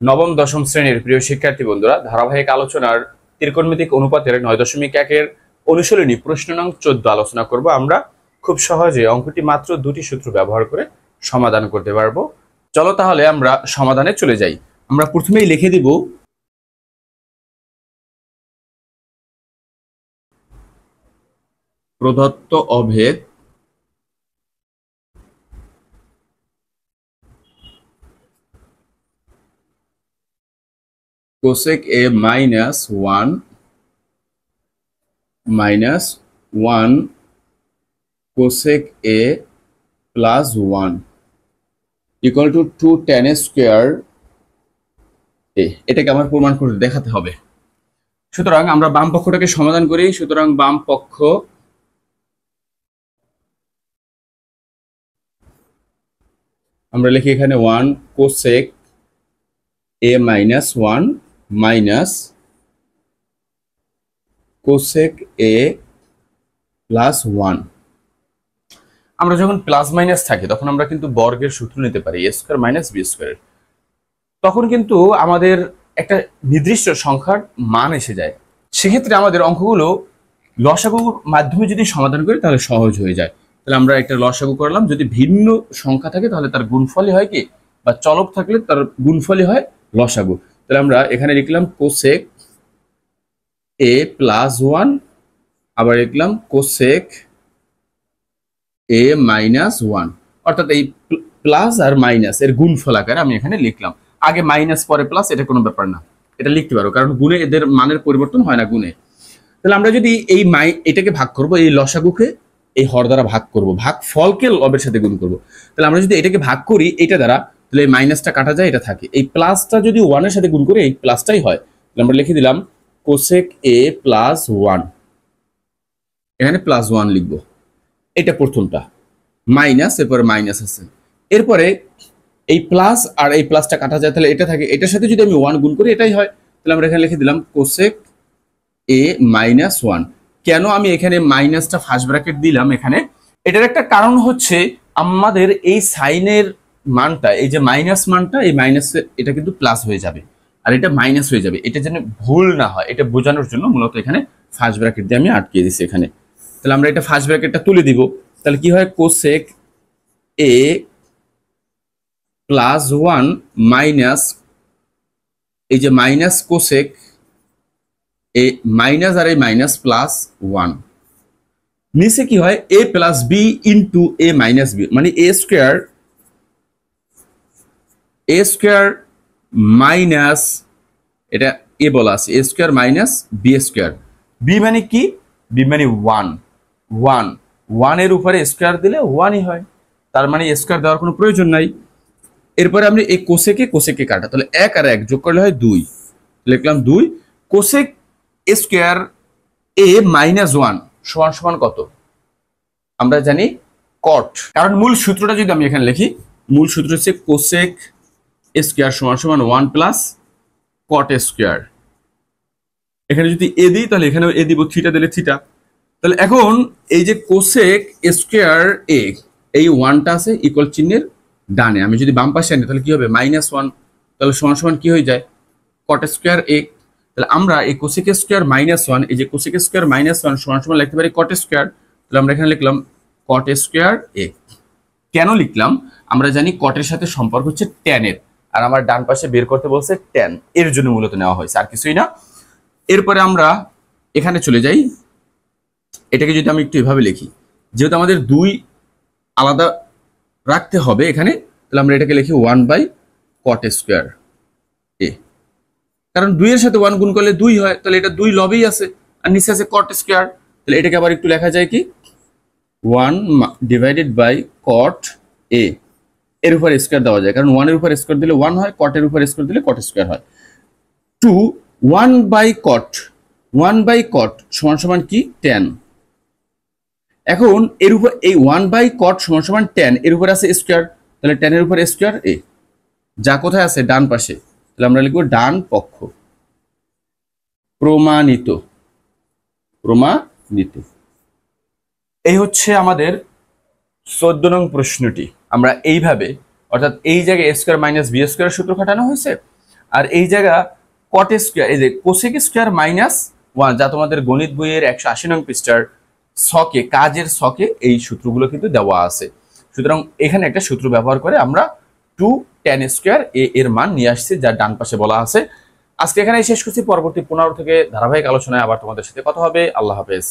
নবম দশম শ্রেণীর প্রিয় শিক্ষার্থী বন্ধুরা, ধারাবাহিক আলোচনার ত্রিকোণমিতিক অনুপাতের 9.1 অনুশীলনী প্রশ্ন নং 14 আলোচনা করব। আমরা খুব সহজে অঙ্কটি মাত্র দুটি সূত্র ব্যবহার করে সমাধান করতে পারবো। চলো তাহলে আমরা সমাধানে চলে যাই। আমরা প্রথমেই লিখে দিব প্রদত্ত অভেদ cosec a minus 1 cosec a plus 1 equal to 2 tan square a। এটাকে আমার প্রমাণ করে দেখাতে হবে। সুতরাং আমরা বাম পক্ষটাকে সমাধান করি। সুতরাং বাম পক্ষ আমরা লিখি এখানে 1 cosec a minus 1 minus cosec a plus 1। আমরা যখন প্লাস মাইনাস থাকে তখন আমরা কিন্তু বর্গের সূত্র নিতে পারি, a square minus b square. তখন কিন্তু আমাদের একটা নির্দিষ্ট সংখ্যার মান এসে যায়। সেক্ষেত্রে আমাদের অঙ্কগুলো লসাগুর মাধ্যমে যদি সমাধান করি তাহলে সহজ হয়ে যায়। তাহলে আমরা একটা লসাগু করলাম, যদি ভিন্ন সংখ্যা থাকে তাহলে তার গুণফলই হয় কি, বা চলক থাকলে তার গুণফলই হয় লসাগু। তাহলে আমরা এখানে লিখলাম কোসেক a প্লাস 1, আবার লিখলাম কোসেক a মাইনাস 1, অর্থাৎ এই প্লাস আর মাইনাস এর গুণফল আকারে আমি এখানে লিখলাম। আগে মাইনাস পরে প্লাস, এটা কোনো ব্যাপার না, এটা লিখতে পারো, কারণ গুণে এদের মানের পরিবর্তন হয় না গুণে। তাহলে আমরা যদি এই এটাকে ভাগ করব, এই লসাগুকে এই হর দ্বারা ভাগ করব, ভাগ ফলকে লবের সাথে গুণ করব। তাহলে আমরা যদি এটাকে ভাগ করি এটা দ্বারা, তাহলে এই মাইনাসটা কাটা যায়, এটা থাকে। এই প্লাসটা যদি 1 এর সাথে গুণ করি এই প্লাসটাই হয়। তাহলে আমরা লিখে দিলাম কোসেক a প্লাস 1, এখানে প্লাস 1 লিখব। এটা প্রথমটা মাইনাস, এরপরে মাইনাস আছে, এরপরে এই প্লাস আর এই প্লাসটা কাটা যায়, তাহলে এটা থাকে। এটার সাথে যদি আমি 1 গুণ করি এটাই হয়। তাহলে আমরা এখানে লিখে দিলাম কোসেক a মাইনাস 1। কেন আমি এখানে মাইনাসটা ফার্স্ট ব্র্যাকেট দিলাম এখানে, এটার একটা কারণ হচ্ছে আমাদের এই সাইনের মানটা, এই যে মাইনাস মানটা, এই মাইনাস এটা কিন্তু প্লাস হয়ে যাবে আর এটা মাইনাস হয়ে যাবে, এটা যেন ভুল না হয় এটা বোঝানোর জন্য মূলত এখানে ফার্স্ট ব্র্যাকেট দিয়ে আমি আটকে দিচ্ছি এখানে। তাহলে আমরা এটা ফার্স্ট ব্র্যাকেটটা তুলে দিব। তাহলে কি হয়, কোসেক a প্লাস 1 মাইনাস এই যে মাইনাস কোসেক এ মাইনাস আর এই মাইনাস প্লাস 1, নিচে কি হয় a plus b into a minus b, মানে a স্কোয়ার মাইনাস, এটা a বলা আছে, a square minus b square. B মানে কি, বি মানে 1 এর উপরে স্কোয়ার দিলে 1ই হয়, তার মানে স্কোয়ার দেওয়ার কোনো প্রয়োজন নাই। এরপরে আমরা এই কোসেকে কাটা, তাহলে 1 আর 1 যোগ করলে হয় 2, লিখলাম 2 কোসেক স্কোয়ার a মাইনাস 1 সমান সমান কত, আমরা জানি কট। কারণ মূল সূত্রটা যদি আমি এখানে লিখি, মূল সূত্র হচ্ছে কোসেক স্কোয়ার সমান সমান 1 প্লাস কট স্কোয়ার। এখানে যদি এ দিই তাহলে এখানেও এ দিব, থিটা দিলে থিটা। তাহলে এখন এই যে কোসেক স্কোয়ার এ, এই 1টা আছে ইকুয়াল চিহ্নের ডানে, আমি যদি বাম পাশে আনি তাহলে কি হবে মাইনাস 1, তাহলে সমান সমান কি হয়ে যায় কট স্কোয়ার এ। তাহলে আমরা এই কোসেক স্কোয়ার মাইনাস 1, এই যে কোসেক স্কোয়ার মাইনাস 1 সমান সমান লিখতে পারি কট স্কোয়ার। তাহলে আমরা এখানে লিখলাম কট স্কোয়ার এ। কেন লিখলাম, আমরা জানি কটের সাথে সম্পর্ক হচ্ছে ট্যানের, আর আমার ডান পাশে বের করতে বলছে ট্যান, এর জন্য মূলত নেওয়া হয়েছে, আর কিছুই না। এরপরে আমরা এখানে চলে যাই, এটাকে যদি আমি একটু এভাবে লিখি, যেহেতু আমাদের 2 আলাদা রাখতে হবে এখানে, তাহলে আমরা এটাকে লিখি 1 বাই কট স্কোয়ার এ, কারণ 2 এর সাথে 1 গুণ করলে 2 হয়, তাহলে এটা 2 লবেই আছে, আর নিচে আছে কট স্কোয়ার। তাহলে এটাকে আবার একটু লেখা যায় কি 1 ডিভাইডেড বাই কট এ, এর উপর স্কোয়ার দেওয়া যায়, কারণ 1 এর উপর স্কোয়ার দিলে 1 হয়, কটের উপর স্কোয়ার দিলে কট স্কোয়ার হয়। 2 1 বাই কট সমান সমান কি ট্যান। এখন এর উপর এই 1 বাই কট সমান সমান ট্যান, এর উপর আছে স্কোয়ার, তাহলে ট্যানের উপর স্কোয়ার এ, যা কোথায় আছে ডান পাশে, তাহলে আমরা লিখবো ডান পক্ষ। প্রমাণিত। এই হচ্ছে আমাদের 14 নং প্রশ্নটি। আমরা এইভাবে, অর্থাৎ এই জায়গায় a square minus b square সূত্র খাটানো হয়েছে, আর এই জায়গা কট স্কোয়ার, এই যে কোসেক স্কোয়ার -1, যা তোমাদের গণিত বইয়ের 180 নং পৃষ্ঠার ছকে, কাজের ছকে এই সূত্রগুলো কিন্তু দেওয়া আছে। সুতরাং এখানে একটা সূত্র ব্যবহার করে আমরা 2tan স্কোয়ার এর মান নিয়ে আসছি, যা ডান পাশে বলা আছে। আজকে এখানে শেষ করছি, পরবর্তী 15 থেকে ধারাবাহিক আলোচনায় আবার তোমাদের সাথে কথা হবে। আল্লাহ হাফেজ।